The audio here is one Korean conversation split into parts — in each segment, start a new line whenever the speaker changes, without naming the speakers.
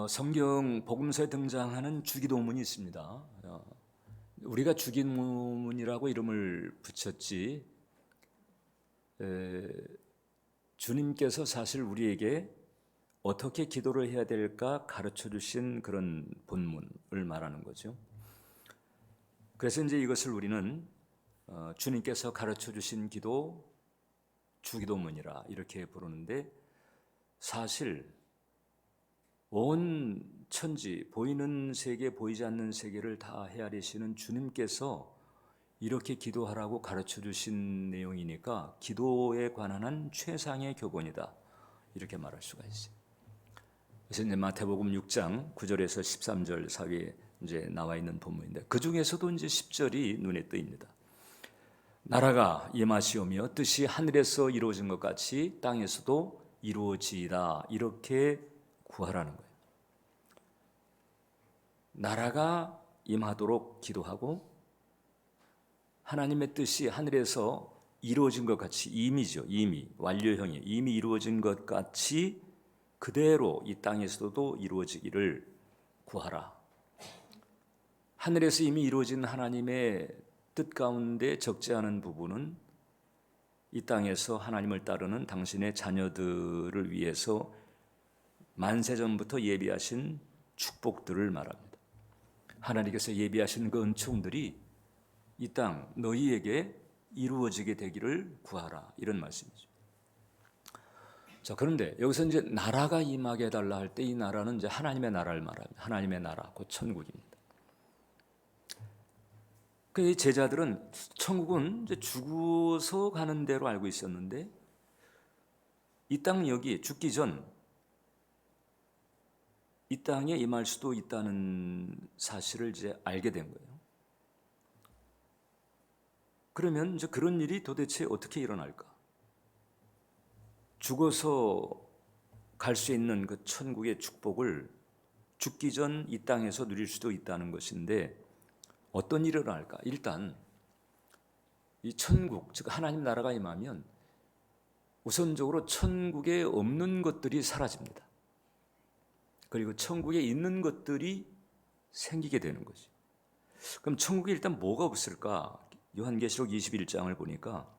성경 복음서에 등장하는 주기도문이 있습니다. 우리가 주기도문이라고 이름을 붙였지, 주님께서 사실 우리에게 어떻게 기도를 해야 될까 가르쳐 주신 그런 본문을 말하는 거죠. 그래서 이제 이것을 우리는 주님께서 가르쳐 주신 기도, 주기도문이라 이렇게 부르는데, 사실 온 천지, 보이는 세계, 보이지 않는 세계를 다 헤아리시는 주님께서 이렇게 기도하라고 가르쳐 주신 내용이니까 기도에 관한 한 최상의 교본이다, 이렇게 말할 수가 있어요. 그래서 이제 마태복음 6장 9절에서 13절 사이에 이제 나와 있는 본문인데, 그 중에서도 이제 10절이 눈에 띄입니다. 나라가 임하시오며 뜻이 하늘에서 이루어진 것 같이 땅에서도 이루어지이다, 이렇게 구하라는 거예요. 나라가 임하도록 기도하고, 하나님의 뜻이 하늘에서 이루어진 것 같이, 이미 완료형이 이미 이루어진 것 같이 그대로 이 땅에서도 이루어지기를 구하라. 하늘에서 이미 이루어진 하나님의 뜻 가운데 적지 않은 부분은 이 땅에서 하나님을 따르는 당신의 자녀들을 위해서 만세전부터 예비하신 축복들을 말합니다. 하나님께서 예비하신 그 은총들이 이 땅 너희에게 이루어지게 되기를 구하라, 이런 말씀이죠. 자, 그런데 여기서 이제 나라가 임하게 해달라 할 때 이 나라는 이제 하나님의 나라를 말합니다. 하나님의 나라, 곧 천국입니다. 그 제자들은 천국은 이제 죽어서 가는 대로 알고 있었는데, 이 땅 여기 죽기 전 이 땅에 임할 수도 있다는 사실을 이제 알게 된 거예요. 그러면 이제 그런 일이 도대체 어떻게 일어날까? 죽어서 갈 수 있는 그 천국의 축복을 죽기 전 이 땅에서 누릴 수도 있다는 것인데, 어떤 일이 일어날까? 일단 이 천국, 즉 하나님 나라가 임하면 우선적으로 천국에 없는 것들이 사라집니다. 그리고 천국에 있는 것들이 생기게 되는 거죠. 그럼 천국에 일단 뭐가 없을까? 요한계시록 21장을 보니까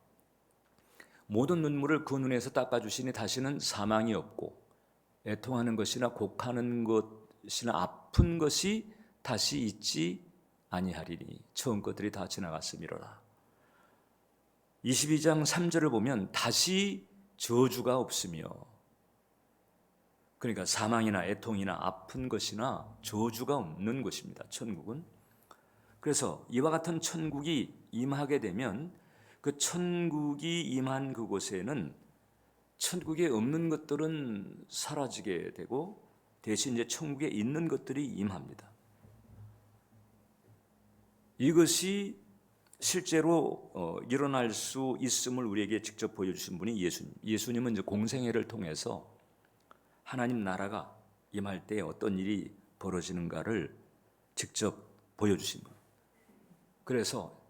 모든 눈물을 그 눈에서 닦아주시니 다시는 사망이 없고, 애통하는 것이나 곡하는 것이나 아픈 것이 다시 있지 아니하리니 처음 것들이 다 지나갔음이로라. 22장 3절을 보면 다시 저주가 없으며, 그러니까 사망이나 애통이나 아픈 것이나 저주가 없는 곳입니다, 천국은. 그래서 이와 같은 천국이 임하게 되면 그 천국이 임한 그곳에는 천국에 없는 것들은 사라지게 되고, 대신 이제 천국에 있는 것들이 임합니다. 이것이 실제로 일어날 수 있음을 우리에게 직접 보여주신 분이 예수님. 예수님은 이제 공생애를 통해서 하나님 나라가 임할 때 어떤 일이 벌어지는가를 직접 보여주신 분. 그래서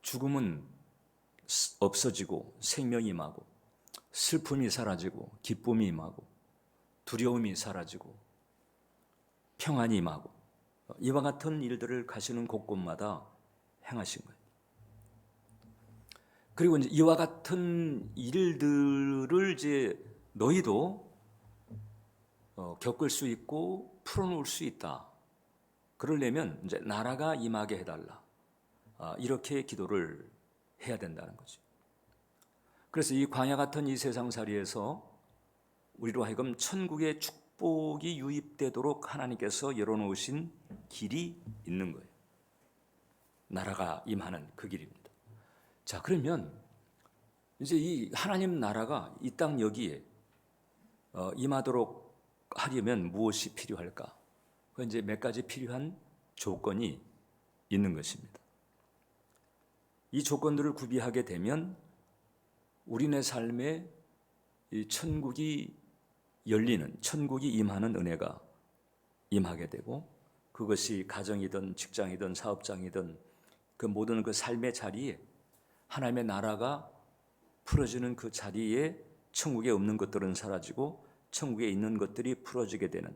죽음은 없어지고 생명이 임하고, 슬픔이 사라지고 기쁨이 임하고, 두려움이 사라지고 평안이 임하고, 이와 같은 일들을 가시는 곳곳마다 행하신 거예요. 그리고 이제 이와 같은 일들을 이제 너희도 겪을 수 있고 풀어놓을 수 있다. 그러려면 이제 나라가 임하게 해달라, 이렇게 기도를 해야 된다는 거죠. 그래서 이 광야 같은 이 세상살이에서 우리로 하여금 천국의 축복이 유입되도록 하나님께서 열어놓으신 길이 있는 거예요. 나라가 임하는 그 길입니다. 자, 그러면 이제 이 하나님 나라가 이 땅 여기에 임하도록 하려면 무엇이 필요할까? 그 이제 몇 가지 필요한 조건이 있는 것입니다. 이 조건들을 구비하게 되면 우리네 삶에 이 천국이 열리는, 천국이 임하는 은혜가 임하게 되고, 그것이 가정이든 직장이든 사업장이든 그 모든 그 삶의 자리에 하나님의 나라가 풀어지는 그 자리에 천국에 없는 것들은 사라지고 천국에 있는 것들이 풀어지게 되는,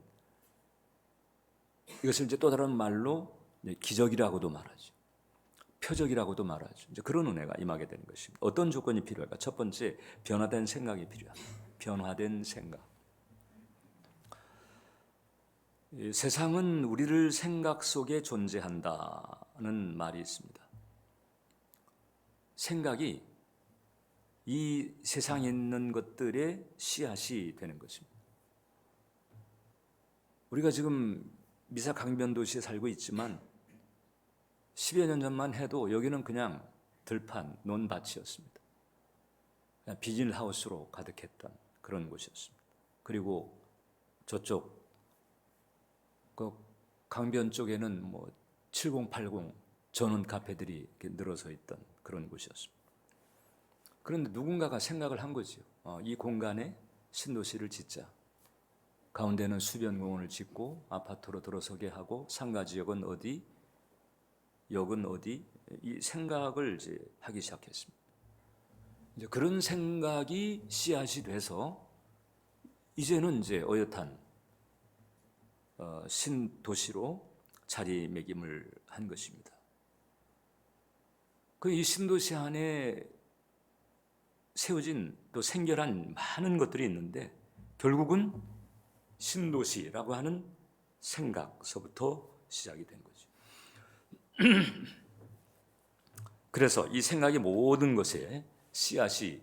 이것을 이제 또 다른 말로 기적이라고도 말하죠. 표적이라고도 말하죠. 이제 그런 은혜가 임하게 되는 것입니다. 어떤 조건이 필요할까? 첫 번째, 변화된 생각이 필요합니다. 변화된 생각. 세상은 우리를 생각 속에 존재한다는 말이 있습니다. 생각이 이 세상에 있는 것들의 씨앗이 되는 것입니다. 우리가 지금 미사 강변도시에 살고 있지만 10여 년 전만 해도 여기는 그냥 들판, 논밭이었습니다. 그냥 비닐하우스로 가득했던 그런 곳이었습니다. 그리고 저쪽 그 강변 쪽에는 7080 전원 카페들이 이렇게 늘어서 있던 그런 곳이었습니다. 그런데 누군가가 생각을 한 거지요. 이 공간에 신도시를 짓자. 가운데는 수변공원을 짓고 아파트로 들어서게 하고 상가지역은 어디, 역은 어디, 이 생각을 이제 하기 시작했습니다. 이제 그런 생각이 씨앗이 돼서 이제는 이제 어엿한 신도시로 자리매김을 한 것입니다. 그 이 신도시 안에 세워진 또 생겨난 많은 것들이 있는데 결국은 신도시라고 하는 생각서부터 시작이 된 거죠. 그래서 이 생각이 모든 것에 씨앗이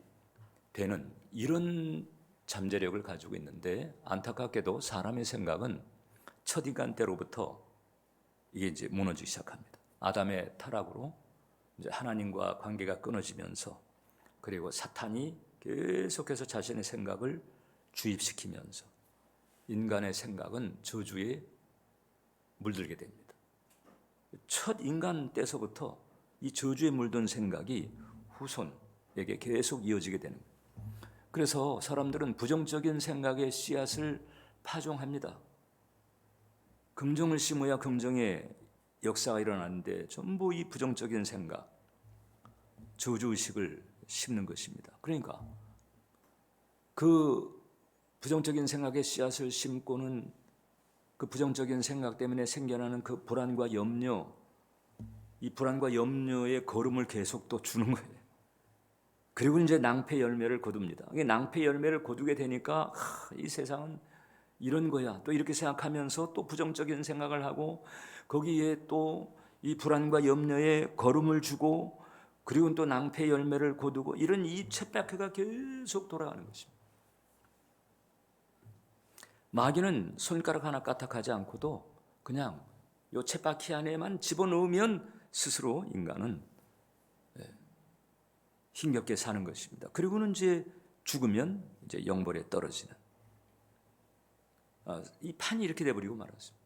되는 이런 잠재력을 가지고 있는데 안타깝게도 사람의 생각은 첫인간 때로부터 이게 이제 무너지기 시작합니다. 아담의 타락으로 이제 하나님과 관계가 끊어지면서 그리고 사탄이 계속해서 자신의 생각을 주입시키면서 인간의 생각은 저주에 물들게 됩니다. 첫 인간 때서부터 이 저주에 물든 생각이 후손에게 계속 이어지게 되는 거예요. 그래서 사람들은 부정적인 생각의 씨앗을 파종합니다. 긍정을 심어야 긍정의 역사가 일어나는데 전부 이 부정적인 생각, 저주의식을 심는 것입니다. 그러니까 그 부정적인 생각의 씨앗을 심고는 그 부정적인 생각 때문에 생겨나는 그 불안과 염려, 이 불안과 염려의 거름을 계속 또 주는 거예요. 그리고 이제 낭패 열매를 거둡니다. 낭패 열매를 거두게 되니까 이 세상은 이런 거야. 또 이렇게 생각하면서 또 부정적인 생각을 하고 거기에 또 이 불안과 염려에 거름을 주고 그리고 또 낭패 열매를 거두고 이런 이 쳇바퀴가 계속 돌아가는 것입니다. 마귀는 손가락 하나 까딱하지 않고도 그냥 이 쳇바퀴 안에만 집어넣으면 스스로 인간은 힘겹게 사는 것입니다. 그리고는 이제 죽으면 이제 영벌에 떨어지는 이 판이 이렇게 돼버리고 말았습니다.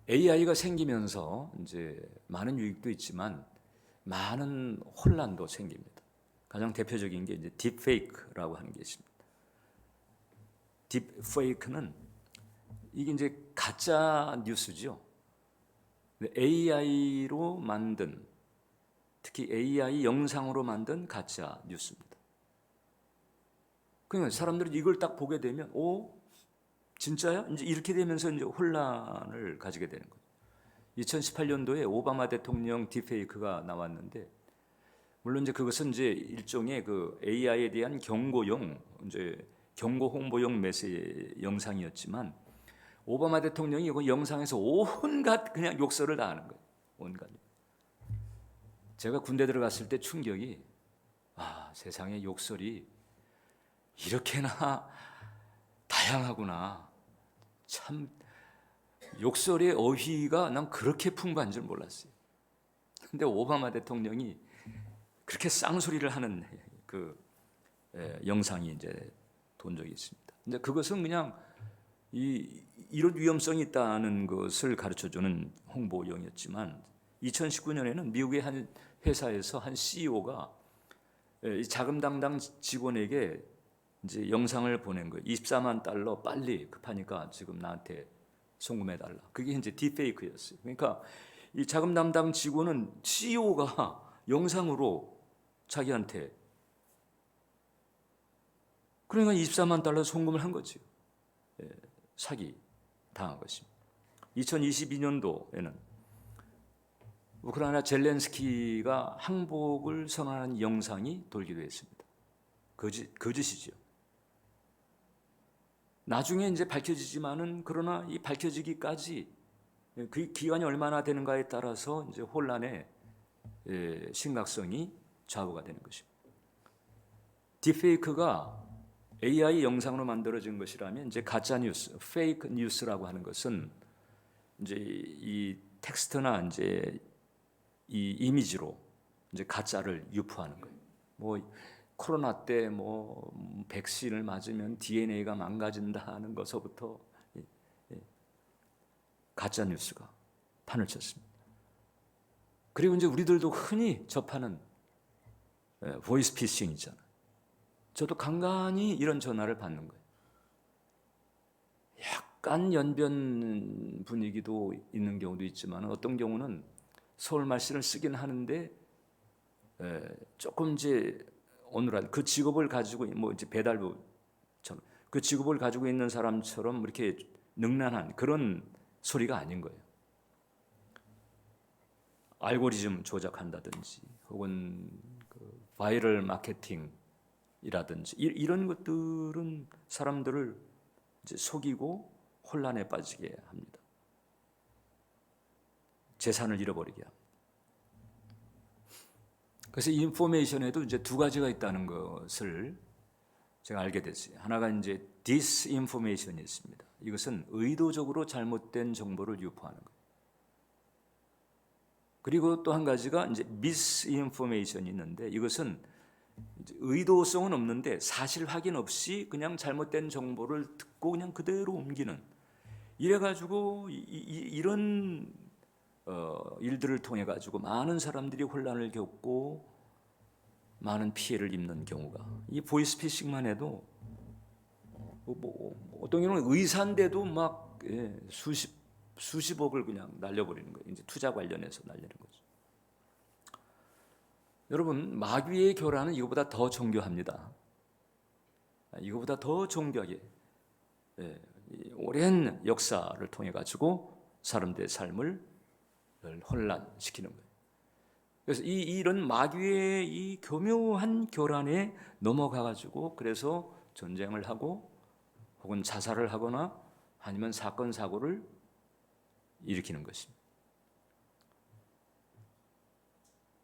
AI가 생기면서 이제 많은 유익도 있지만 많은 혼란도 생깁니다. 가장 대표적인 게 이제 딥페이크라고 하는 게 있습니다. 딥페이크는 이게 이제 가짜 뉴스죠. AI로 만든 특히 AI 영상으로 만든 가짜 뉴스입니다. 그러니까 사람들이 이걸 딱 보게 되면 진짜야? 이제 이렇게 되면서 이제 혼란을 가지게 되는 거죠. 2018년도에 오바마 대통령 딥페이크가 나왔는데 물론 이제 그것은 이제 일종의 그 AI에 대한 경고용 이제 경고 홍보용 메시지 영상이었지만 오바마 대통령이 그 영상에서 온갖 그냥 욕설을 다 하는 거예요. 온갖. 제가 군대 들어갔을 때 충격이 세상에 욕설이 이렇게나 다양하구나. 참 욕설의 어휘가 난 그렇게 풍부한 줄 몰랐어요. 근데 오바마 대통령이 그렇게 쌍소리를 하는 그 영상이 이제 본 적이 있습니다. 근데 그것은 그냥 이런 위험성이 있다는 것을 가르쳐주는 홍보용이었지만 2019년에는 미국의 한 회사에서 한 CEO가 자금당당 직원에게 이제 영상을 보낸 거예요. 24만 달러 빨리 급하니까 지금 나한테 송금해 달라. 그게 이제 딥페이크였어요. 그러니까 이 자금 담당 직원은 CEO가 영상으로 자기한테 그러니까 24만 달러 송금을 한 거죠. 사기 당한 것입니다. 2022년도에는 우크라이나 젤렌스키가 항복을 선언하는 영상이 돌기도 했습니다. 거짓이죠. 나중에 이제 밝혀지지만은 그러나 이 밝혀지기까지 그 기간이 얼마나 되는가에 따라서 이제 혼란의 심각성이 좌우가 되는 것입니다. 딥페이크가 AI 영상으로 만들어진 것이라면 이제 가짜 뉴스, 페이크 뉴스라고 하는 것은 이제 이 텍스트나 이제 이 이미지로 이제 가짜를 유포하는 거예요. 뭐 코로나 때 뭐 백신을 맞으면 DNA가 망가진다 하는 것서부터 가짜 뉴스가 판을 쳤습니다. 그리고 이제 우리들도 흔히 접하는 보이스 피싱 있잖아요. 저도 간간히 이런 전화를 받는 거예요. 약간 연변 분위기도 있는 경우도 있지만 어떤 경우는 서울말씨를 쓰긴 하는데 조금 이제 어눌한 그 직업을 가지고 뭐 이제 배달부처럼 그 직업을 가지고 있는 사람처럼 이렇게 능란한 그런 소리가 아닌 거예요. 알고리즘 조작한다든지 혹은 그 바이럴 마케팅이라든지 이런 것들은 사람들을 이제 속이고 혼란에 빠지게 합니다. 재산을 잃어버리게 합니다. 그래서 인포메이션에도 이제 두 가지가 있다는 것을 제가 알게 됐어요. 하나가 이제 디스인포메이션이 있습니다. 이것은 의도적으로 잘못된 정보를 유포하는 거예요. 그리고 또 한 가지가 이제 미스인포메이션이 있는데 이것은 이제 의도성은 없는데 사실 확인 없이 그냥 잘못된 정보를 듣고 그냥 그대로 옮기는 이래가지고 이런 일들을 통해 가지고 많은 사람들이 혼란을 겪고 많은 피해를 입는 경우가 이 보이스피싱만 해도 뭐 어떤 경우는 의사인데도 막 수십억을 그냥 날려버리는 거예요. 이제 투자 관련해서 날리는 거죠. 여러분 마귀의 교란은 이거보다 더 정교합니다. 이거보다 더 정교하게 오랜 역사를 통해 가지고 사람들의 삶을 혼란시키는 거예요. 그래서 이런 마귀의 이 교묘한 교란에 넘어가 가지고 그래서 전쟁을 하고 혹은 자살을 하거나 아니면 사건 사고를 일으키는 것입니다.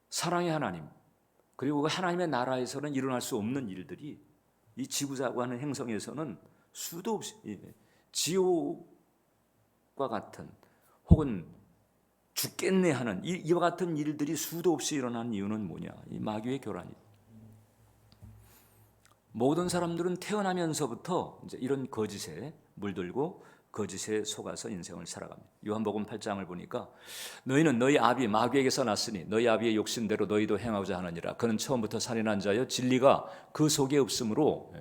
사랑의 하나님 그리고 그 하나님의 나라에서는 일어날 수 없는 일들이 이 지구자고 하는 행성에서는 수도 없이 지옥과 같은 혹은 죽겠네 하는 이와 같은 일들이 수도 없이 일어나는 이유는 뭐냐? 이 마귀의 교란이다. 모든 사람들은 태어나면서부터 이제 이런 거짓에 물들고 거짓에 속아서 인생을 살아갑니다. 요한복음 8장을 보니까 너희는 너희 아비 마귀에게서 났으니 너희 아비의 욕심대로 너희도 행하고자 하느니라. 그는 처음부터 살인한 자여 진리가 그 속에 없으므로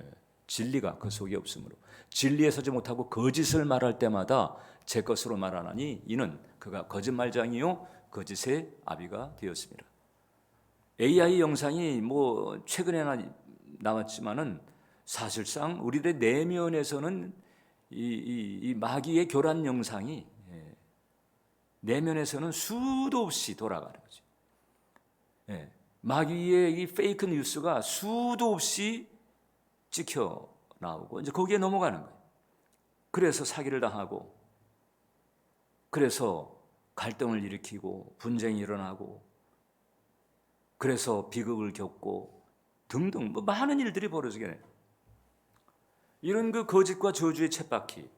진리에 서지 못하고 거짓을 말할 때마다 제 것으로 말하나니 이는 그가 거짓말장이요 거짓의 아비가 되었습니다. AI 영상이 뭐 최근에나 나왔지만은 사실상 우리들의 내면에서는 이 마귀의 교란 영상이 내면에서는 수도 없이 돌아가는 거죠. 마귀의 이 페이크 뉴스가 수도 없이 찍혀 나오고 이제 거기에 넘어가는 거예요. 그래서 사기를 당하고 그래서 갈등을 일으키고 분쟁이 일어나고 그래서 비극을 겪고 등등 뭐 많은 일들이 벌어지게 돼요. 이런 그 거짓과 저주의 쳇바퀴.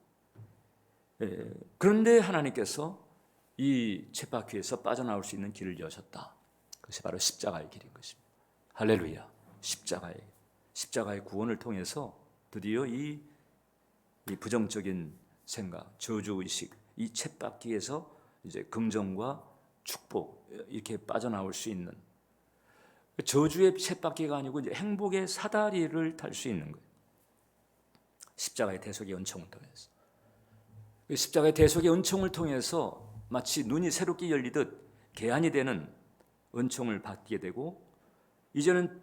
그런데 하나님께서 이 쳇바퀴에서 빠져나올 수 있는 길을 여셨다. 그것이 바로 십자가의 길인 것입니다. 할렐루야. 십자가의 구원을 통해서 드디어 이 부정적인 생각, 저주의식, 이 쳇바퀴에서 이제 긍정과 축복 이렇게 빠져나올 수 있는 저주의 쳇바퀴가 아니고 이제 행복의 사다리를 탈 수 있는 거예요. 십자가의 대속의 은총을 통해서. 십자가의 대속의 은총을 통해서 마치 눈이 새롭게 열리듯 개안이 되는 은총을 받게 되고 이제는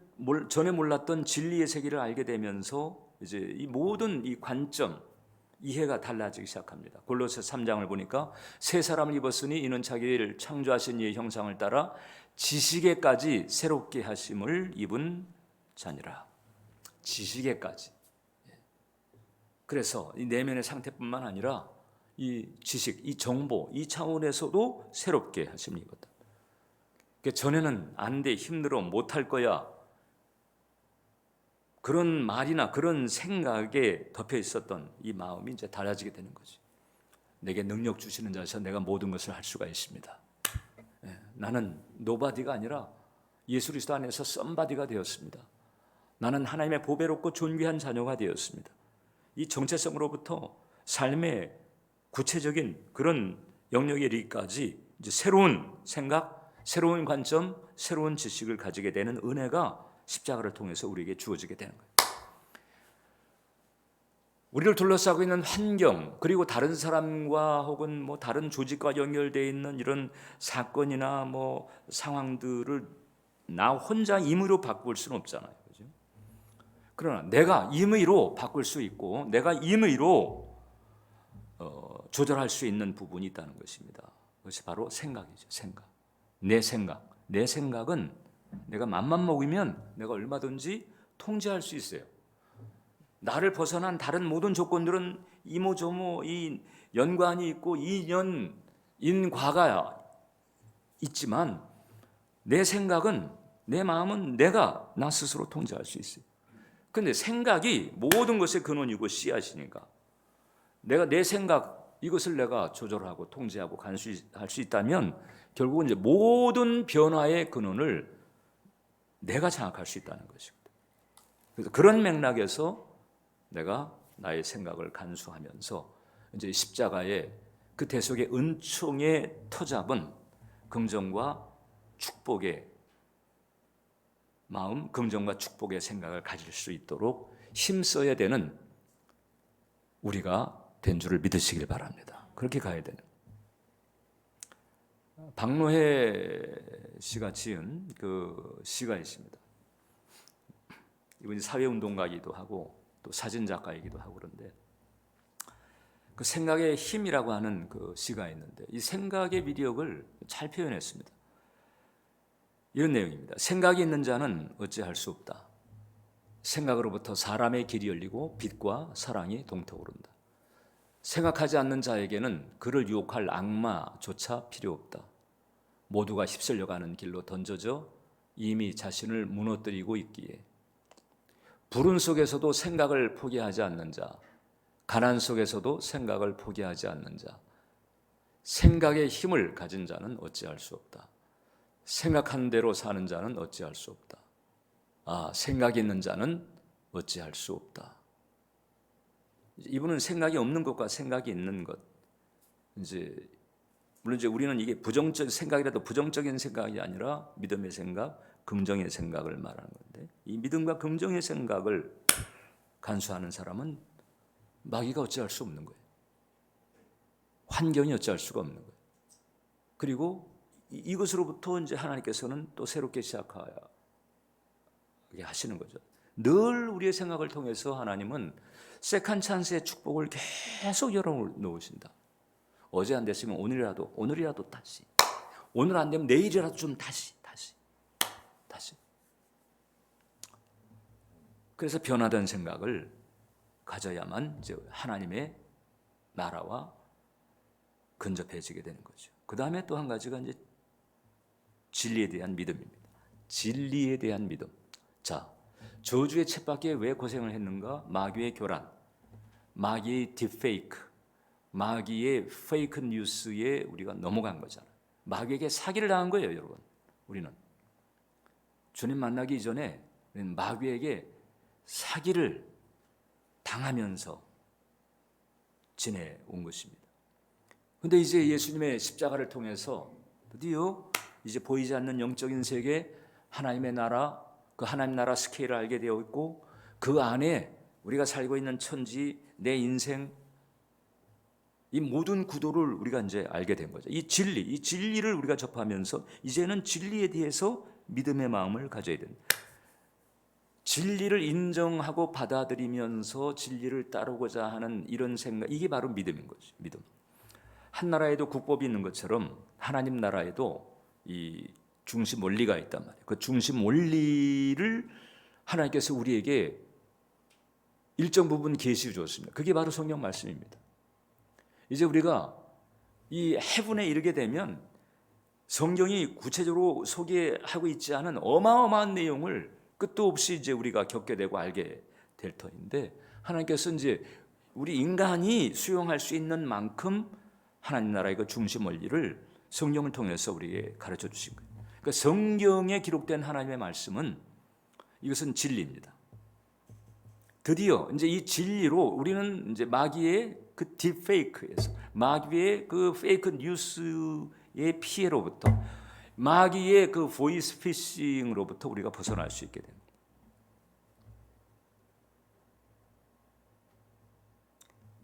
전에 몰랐던 진리의 세계를 알게 되면서 이제 이 모든 이 관점 이해가 달라지기 시작합니다. 골로새 3장을 보니까 새 사람을 입었으니 이는 자기를 창조하신 이의 형상을 따라 지식에까지 새롭게 하심을 입은 자니라. 지식에까지. 그래서 이 내면의 상태뿐만 아니라 이 지식, 이 정보, 이 차원에서도 새롭게 하심을 입었다. 그러니까 전에는 안 돼, 힘들어, 못할 거야, 그런 말이나 그런 생각에 덮여 있었던 이 마음이 이제 달라지게 되는 거지. 내게 능력 주시는 자에서 내가 모든 것을 할 수가 있습니다. 나는 노바디가 아니라 예수 그리스도 안에서 썸바디가 되었습니다. 나는 하나님의 보배롭고 존귀한 자녀가 되었습니다. 이 정체성으로부터 삶의 구체적인 그런 영역에 이르기까지 이제 새로운 생각, 새로운 관점, 새로운 지식을 가지게 되는 은혜가 십자가를 통해서 우리에게 주어지게 되는 거예요. 우리를 둘러싸고 있는 환경, 그리고 다른 사람과 혹은 뭐 다른 조직과 연결되어 있는 이런 사건이나 뭐 상황들을 나 혼자 임의로 바꿀 수는 없잖아요. 그죠? 그러나 내가 임의로 바꿀 수 있고 내가 임의로 조절할 수 있는 부분이 있다는 것입니다. 그것이 바로 생각이죠. 생각. 내 생각은 내가 맘만 먹으면 내가 얼마든지 통제할 수 있어요. 나를 벗어난 다른 모든 조건들은 이모저모 이 연관이 있고 인연, 인과가 있지만 내 생각은, 내 마음은 내가 나 스스로 통제할 수 있어요. 그런데 생각이 모든 것의 근원이고 씨앗이니까 내가 내 생각 이것을 내가 조절하고 통제하고 간수할 수 있다면 결국은 이제 모든 변화의 근원을 내가 장악할 수 있다는 것입니다. 그래서 그런 맥락에서 내가 나의 생각을 간수하면서 이제 십자가의 그 대속의 은총에 터잡은 긍정과 축복의 마음, 긍정과 축복의 생각을 가질 수 있도록 힘써야 되는 우리가 된 줄을 믿으시길 바랍니다. 그렇게 가야 되는. 박노해 씨가 지은 그 시가 있습니다. 이분이 사회운동가이기도 하고 또 사진작가이기도 하고 그런데 그 생각의 힘이라고 하는 그 시가 있는데 이 생각의 위력을 잘 표현했습니다. 이런 내용입니다. 생각이 있는 자는 어찌할 수 없다. 생각으로부터 사람의 길이 열리고 빛과 사랑이 동터오른다. 생각하지 않는 자에게는 그를 유혹할 악마조차 필요 없다. 모두가 휩쓸려가는 길로 던져져 이미 자신을 무너뜨리고 있기에 불운 속에서도 생각을 포기하지 않는 자, 가난 속에서도 생각을 포기하지 않는 자, 생각의 힘을 가진 자는 어찌할 수 없다. 생각한 대로 사는 자는 어찌할 수 없다. 생각이 있는 자는 어찌할 수 없다. 이분은 생각이 없는 것과 생각이 있는 것, 물론 우리는 이게 부정적 생각이라도 부정적인 생각이 아니라 믿음의 생각, 긍정의 생각을 말하는 건데 이 믿음과 긍정의 생각을 간수하는 사람은 마귀가 어찌할 수 없는 거예요. 환경이 어찌할 수가 없는 거예요. 그리고 이것으로부터 이제 하나님께서는 또 새롭게 시작하게 하시는 거죠. 늘 우리의 생각을 통해서 하나님은 세컨 찬스의 축복을 계속 열어놓으신다. 어제 안 됐으면 오늘이라도 다시. 오늘 안 되면 내일이라도 좀 다시. 그래서 변화된 생각을 가져야만 이제 하나님의 나라와 근접해지게 되는 거죠. 그 다음에 또 한 가지가 이제 진리에 대한 믿음입니다. 진리에 대한 믿음. 자, 저주의 쳇바퀴에 왜 고생을 했는가? 마귀의 교란, 마귀의 딥페이크, 마귀의 페이크 뉴스에 우리가 넘어간 거잖아요. 마귀에게 사기를 당한 거예요, 여러분. 우리는 주님 만나기 이전에 마귀에게 사기를 당하면서 지내온 것입니다. 그런데 이제 예수님의 십자가를 통해서 드디어 이제 보이지 않는 영적인 세계, 하나님의 나라, 그 하나님 나라 스케일을 알게 되어 있고 그 안에 우리가 살고 있는 천지, 내 인생, 이 모든 구도를 우리가 이제 알게 된 거죠. 이 진리를 우리가 접하면서 이제는 진리에 대해서 믿음의 마음을 가져야 됩니다. 진리를 인정하고 받아들이면서 진리를 따르고자 하는 이런 생각, 이게 바로 믿음인 거죠. 믿음. 한 나라에도 국법이 있는 것처럼 하나님 나라에도 이 중심 원리가 있단 말이에요. 그 중심 원리를 하나님께서 우리에게 일정 부분 계시해 주었습니다. 그게 바로 성경 말씀입니다. 이제 우리가 이 해분에 이르게 되면 성경이 구체적으로 소개하고 있지 않은 어마어마한 내용을 끝도 없이 이제 우리가 겪게 되고 알게 될 터인데, 하나님께서 이제 우리 인간이 수용할 수 있는 만큼 하나님 나라의 그 중심 원리를 성경을 통해서 우리에게 가르쳐 주신 거예요. 그러니까 성경에 기록된 하나님의 말씀은 이것은 진리입니다. 드디어 이제 이 진리로 우리는 이제 마귀의 그 딥페이크에서, 마귀의 그 페이크 뉴스의 피해로부터, 마귀의 그 보이스 피싱으로부터 우리가 벗어날 수 있게 됩니다.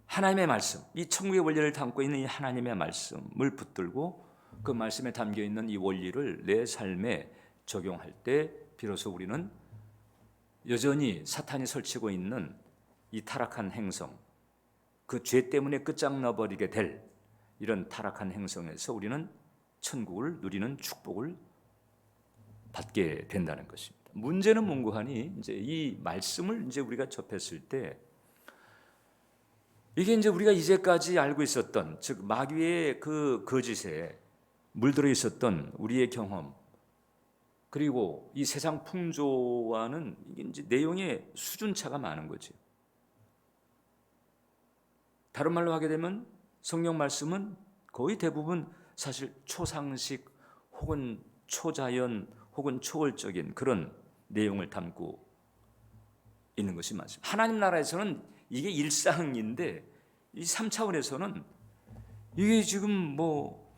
하나님의 말씀, 이 천국의 원리를 담고 있는 이 하나님의 말씀을 붙들고 그 말씀에 담겨 있는 이 원리를 내 삶에 적용할 때 비로소 우리는 여전히 사탄이 설치고 있는 이 타락한 행성, 그 죄 때문에 끝장나버리게 될 이런 타락한 행성에서 우리는 천국을 누리는 축복을 받게 된다는 것입니다. 문제는 문고하니 이제 이 말씀을 이제 우리가 접했을 때, 이게 이제 우리가 이제까지 알고 있었던, 즉 마귀의 그 거짓에 물들어 있었던 우리의 경험, 그리고 이 세상 풍조와는 이게 이제 내용의 수준 차가 많은 거죠. 다른 말로 하게 되면 성경 말씀은 거의 대부분 사실 초상식 혹은 초자연 혹은 초월적인 그런 내용을 담고 있는 것이 맞습니다. 하나님 나라에서는 이게 일상인데, 이 3차원에서는 이게 지금 뭐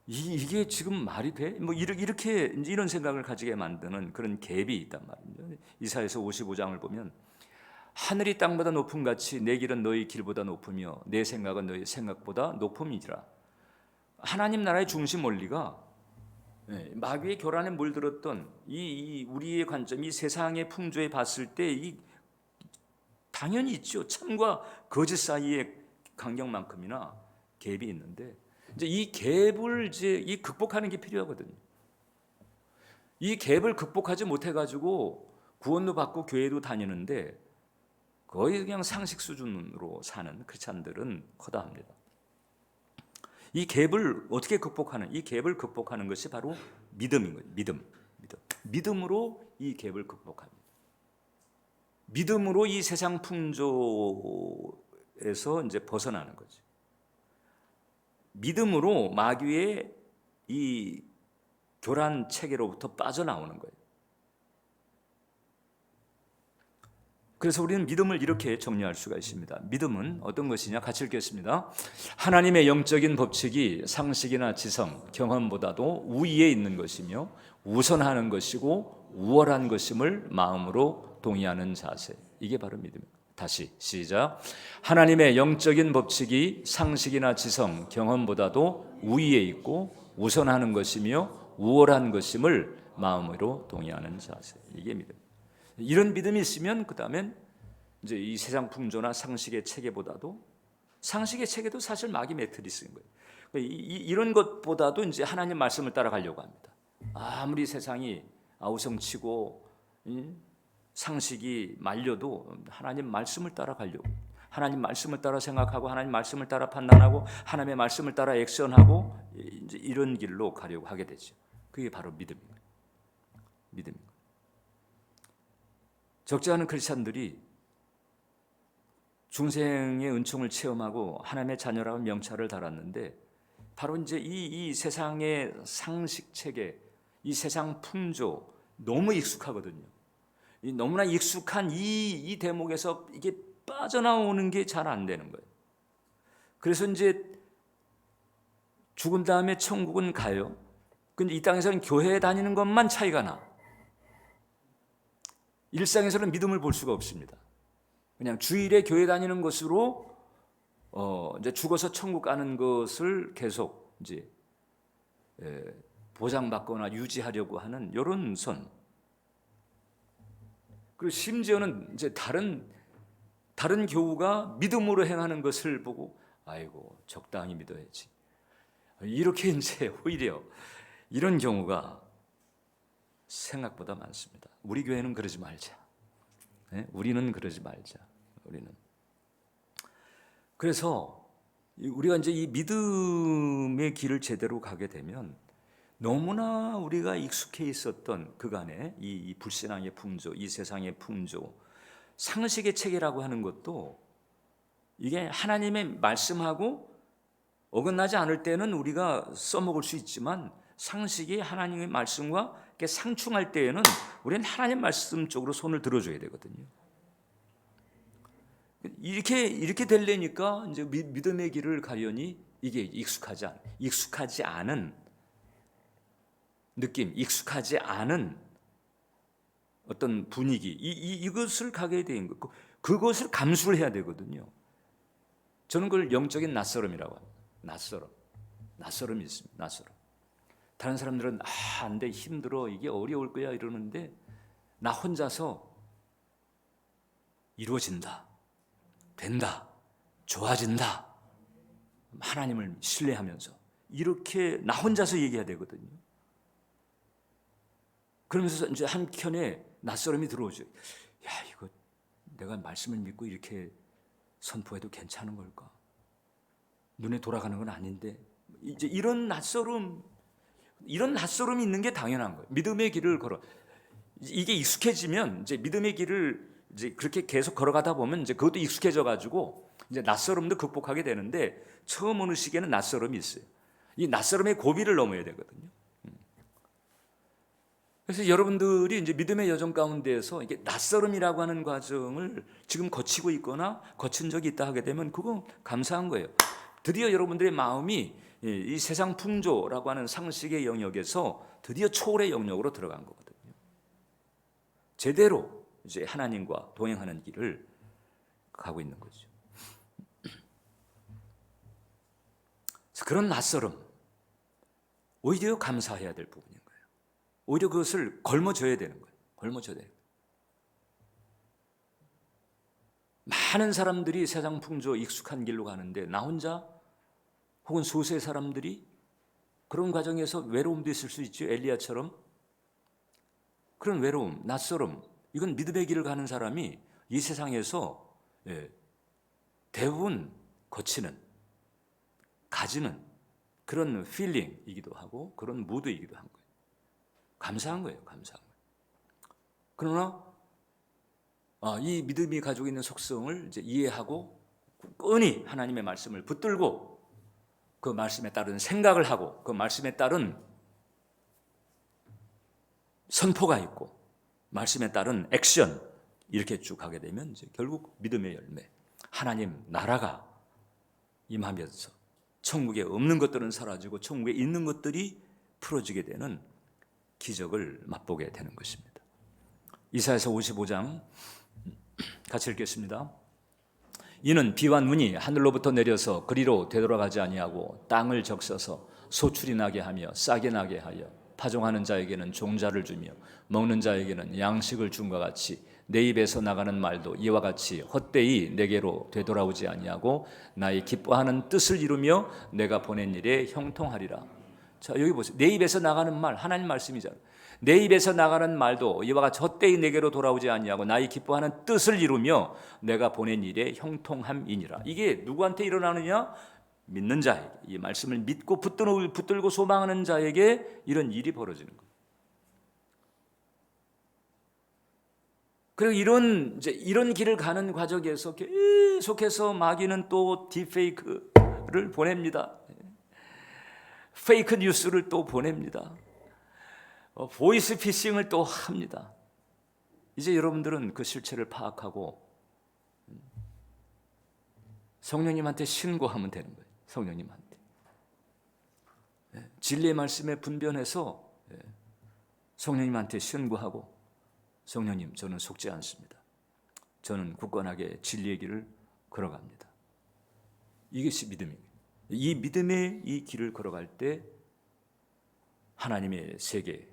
이게 지금 말이 돼? 뭐 이렇게 이런 생각을 가지게 만드는 그런 갭이 있단 말입니다. 이사야서 55장을 보면 하늘이 땅보다 높음 같이 내 길은 너희 길보다 높으며 내 생각은 너희 생각보다 높음이니라. 하나님 나라의 중심 원리가 마귀의 교란에 물들었던 이 우리의 관점, 이 세상의 풍조에 봤을 때 이 당연히 있죠. 참과 거짓 사이의 간격만큼이나 갭이 있는데, 이제 이 갭을 이제 극복하는 게 필요하거든요. 이 갭을 극복하지 못해 가지고 구원도 받고 교회도 다니는데 거의 그냥 상식 수준으로 사는 크리스찬들은 허다합니다. 이 갭을 어떻게 극복하는? 이 갭을 극복하는 것이 바로 믿음인 거예요. 믿음으로 이 갭을 극복합니다. 믿음으로 이 세상 풍조에서 이제 벗어나는 거죠. 믿음으로 마귀의 이 교란 체계로부터 빠져나오는 거예요. 그래서 우리는 믿음을 이렇게 정리할 수가 있습니다. 믿음은 어떤 것이냐? 같이 읽겠습니다. 하나님의 영적인 법칙이 상식이나 지성, 경험보다도 우위에 있는 것이며 우선하는 것이고 우월한 것임을 마음으로 동의하는 자세. 이게 바로 믿음입니다. 다시 시작. 하나님의 영적인 법칙이 상식이나 지성, 경험보다도 우위에 있고 우선하는 것이며 우월한 것임을 마음으로 동의하는 자세. 이게 믿음. 이런 믿음이 있으면 그다음엔 이제 이 세상 풍조나 상식의 체계보다도, 상식의 체계도 사실 마귀 매트리스인 거예요. 이런 것보다도 이제 하나님 말씀을 따라가려고 합니다. 아무리 세상이 아우성치고 상식이 말려도 하나님 말씀을 따라가려고, 하나님 말씀을 따라 생각하고 하나님 말씀을 따라 판단하고 하나님의 말씀을 따라 액션하고 이제 이런 길로 가려고 하게 되죠. 그게 바로 믿음입니다. 믿음입니다. 적지 않은 크리스찬들이 중생의 은총을 체험하고 하나님의 자녀라는 명찰을 달았는데, 바로 이제 이 세상의 상식 체계, 이 세상 풍조 너무 익숙하거든요. 너무나 익숙한 이 대목에서 이게 빠져나오는 게 잘 안 되는 거예요. 그래서 이제 죽은 다음에 천국은 가요. 근데 이 땅에서는 교회에 다니는 것만 차이가 나. 일상에서는 믿음을 볼 수가 없습니다. 그냥 주일에 교회 다니는 것으로 이제 죽어서 천국 가는 것을 계속 이제 보장받거나 유지하려고 하는 이런 선. 그리고 심지어는 이제 다른 교우가 믿음으로 행하는 것을 보고 아이고 적당히 믿어야지. 이렇게 이제 오히려 이런 경우가 생각보다 많습니다. 우리 교회는 그러지 말자. 우리는 그러지 말자. 우리는. 그래서 우리가 이제 이 믿음의 길을 제대로 가게 되면 너무나 우리가 익숙해 있었던 그간의 이 불신앙의 풍조, 이 세상의 풍조, 상식의 체계라고 하는 것도 이게 하나님의 말씀하고 어긋나지 않을 때는 우리가 써먹을 수 있지만 상식이 하나님의 말씀과 상충할 때에는 우리는 하나님 말씀 쪽으로 손을 들어줘야 되거든요. 이렇게 되려니까 이제 믿음의 길을 가려니 이게 익숙하지 않은 느낌, 익숙하지 않은 어떤 분위기, 이것을 가게 된 거, 그것을 감수를 해야 되거든요. 저는 그걸 영적인 낯설음이라고 합니다. 낯설음이 있습니다. 낯설음. 다른 사람들은 안 돼, 힘들어, 이게 어려울 거야 이러는데 나 혼자서 이루어진다, 된다, 좋아진다, 하나님을 신뢰하면서 이렇게 나 혼자서 얘기해야 되거든요. 그러면서 이제 한켠에 낯설음이 들어오죠. 야, 이거 내가 말씀을 믿고 이렇게 선포해도 괜찮은 걸까? 눈에 돌아가는 건 아닌데. 이제 이런 낯설음이 있는 게 당연한 거예요. 믿음의 길을 걸어. 이게 익숙해지면 이제 믿음의 길을 이제 그렇게 계속 걸어가다 보면 이제 그것도 익숙해져 가지고 이제 낯설음도 극복하게 되는데 처음 오는 시기에는 낯설음이 있어요. 이 낯설음의 고비를 넘어야 되거든요. 그래서 여러분들이 이제 믿음의 여정 가운데에서 이게 낯설음이라고 하는 과정을 지금 거치고 있거나 거친 적이 있다 하게 되면 그거 감사한 거예요. 드디어 여러분들의 마음이 이 세상 풍조라고 하는 상식의 영역에서 드디어 초월의 영역으로 들어간 거거든요. 제대로 이제 하나님과 동행하는 길을 가고 있는 거죠. 그런 낯설음, 오히려 감사해야 될 부분인 거예요. 오히려 그것을 걸머줘야 되는 거예요. 걸머줘야 돼요. 많은 사람들이 세상 풍조 익숙한 길로 가는데 나 혼자 혹은 소수의 사람들이 그런 과정에서 외로움도 있을 수 있죠. 엘리야처럼. 그런 외로움, 낯설음, 이건 믿음의 길을 가는 사람이 이 세상에서 대부분 거치는, 가지는 그런 필링이기도 하고 그런 무드이기도 한 거예요. 감사한 거예요. 감사한 거예요. 그러나 이 믿음이 가지고 있는 속성을 이제 이해하고 끈히 하나님의 말씀을 붙들고 그 말씀에 따른 생각을 하고 그 말씀에 따른 선포가 있고 말씀에 따른 액션 이렇게 쭉 하게 되면 이제 결국 믿음의 열매, 하나님 나라가 임하면서 천국에 없는 것들은 사라지고 천국에 있는 것들이 풀어지게 되는 기적을 맛보게 되는 것입니다. 이사야서 55장 같이 읽겠습니다. 이는 비와 눈이 하늘로부터 내려서 그리로 되돌아가지 아니하고 땅을 적셔서 소출이 나게 하며 싹이 나게 하여 파종하는 자에게는 종자를 주며 먹는 자에게는 양식을 줌과 같이 내 입에서 나가는 말도 이와 같이 헛되이 내게로 되돌아오지 아니하고 나의 기뻐하는 뜻을 이루며 내가 보낸 일에 형통하리라. 자, 여기 보세요. 내 입에서 나가는 말, 하나님 말씀이잖아요. 내 입에서 나가는 말도 이와 같이 헛되이 내게로 돌아오지 아니하고 나의 기뻐하는 뜻을 이루며 내가 보낸 일에 형통함이니라. 이게 누구한테 일어나느냐? 믿는 자에게, 이 말씀을 믿고 붙들고 소망하는 자에게 이런 일이 벌어지는 거예요. 그리고 이런 길을 가는 과정에서 계속해서 마귀는 또 딥페이크를 보냅니다. 페이크 뉴스를 또 보냅니다. 보이스 피싱을 또 합니다. 이제 여러분들은 그 실체를 파악하고 성령님한테 신고하면 되는 거예요. 성령님한테 진리의 말씀에 분변해서 성령님한테 신고하고 성령님, 저는 속지 않습니다. 저는 굳건하게 진리의 길을 걸어갑니다. 이것이 믿음입니다. 이 믿음의 이 길을 걸어갈 때 하나님의 세계에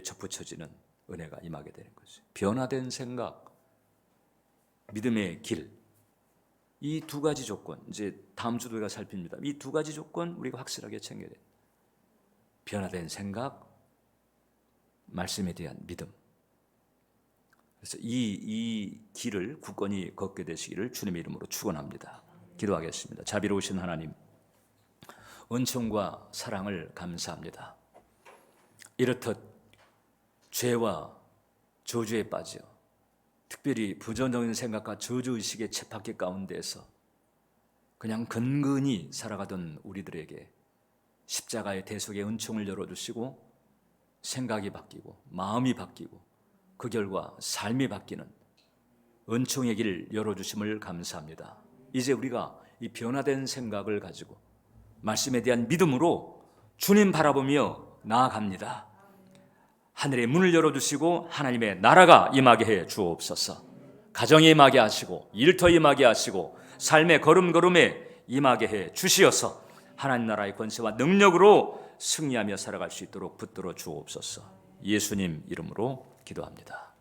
접붙여지는 은혜가 임하게 되는 거죠. 변화된 생각, 믿음의 길, 이 두 가지 조건, 이제 다음 주도 우리가 살핍니다. 이 두 가지 조건 우리가 확실하게 챙겨야 돼요. 변화된 생각, 말씀에 대한 믿음. 그래서 이 길을 굳건히 걷게 되시기를 주님의 이름으로 축원합니다. 기도하겠습니다. 자비로우신 하나님, 은총과 사랑을 감사합니다. 이렇듯 죄와 저주에 빠져 특별히 부정적인 생각과 저주의식의 쳇바퀴 가운데서 그냥 근근히 살아가던 우리들에게 십자가의 대속의 은총을 열어주시고 생각이 바뀌고 마음이 바뀌고 그 결과 삶이 바뀌는 은총의 길 열어주심을 감사합니다. 이제 우리가 이 변화된 생각을 가지고 말씀에 대한 믿음으로 주님 바라보며 나아갑니다. 하늘의 문을 열어주시고 하나님의 나라가 임하게 해 주옵소서. 가정에 임하게 하시고 일터에 임하게 하시고 삶의 걸음걸음에 임하게 해 주시어서 하나님 나라의 권세와 능력으로 승리하며 살아갈 수 있도록 붙들어 주옵소서. 예수님 이름으로 기도합니다.